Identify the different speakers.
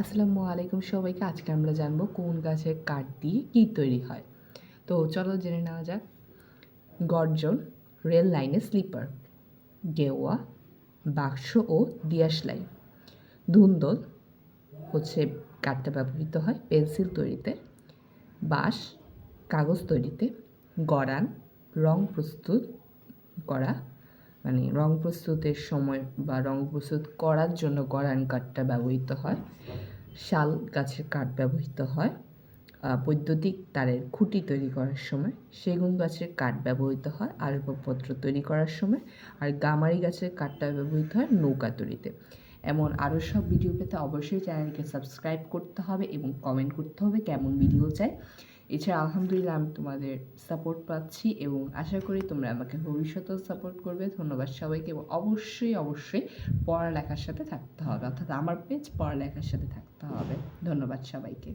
Speaker 1: আসসালামু আলাইকুম সবাইকে। আজকে আমরা জানবো কোন গাছের কাঠ দিয়ে কী তৈরি হয়। তো চলো জেনে নেওয়া যাক। গর্জন, রেল লাইনে স্লিপার, গেওয়া, বাক্স ও দিয়াশলাই। ধুন্দল হচ্ছে কাঠটা ব্যবহৃত হয় পেন্সিল তৈরিতে। বাঁশ কাগজ তৈরিতে। গড়ান রং প্রস্তুত করা, মানে রং প্রস্তুতের সময় বা রং প্রস্তুত করার জন্য গড়ান কাঠটা ব্যবহৃত হয়। শাল গাছের কাঠ ব্যবহৃত হয় বৈদ্যুতিক তারের খুঁটি তৈরি করার সময়। সেগুন গাছের কাঠ ব্যবহৃত হয় আসবাবপত্র তৈরি করার সময়। আর গামারি গাছের কাঠটা ব্যবহৃত হয় নৌকা তৈরিতে। এমন আরও সব ভিডিও পেতে অবশ্যই চ্যানেলকে সাবস্ক্রাইব করতে হবে এবং কমেন্ট করতে হবে কেমন ভিডিও চাই। এছাড়া আলহামদুলিল্লাহ আমি তোমাদের সাপোর্ট পাচ্ছি এবং আশা করি তোমরা আমাকে ভবিষ্যতেও সাপোর্ট করবে। ধন্যবাদ সবাইকে এবং অবশ্যই পড়ালেখার সাথে থাকতে হবে, অর্থাৎ আমার পেজ পড়ালেখার সাথে থাকতে হবে। ধন্যবাদ সবাইকে।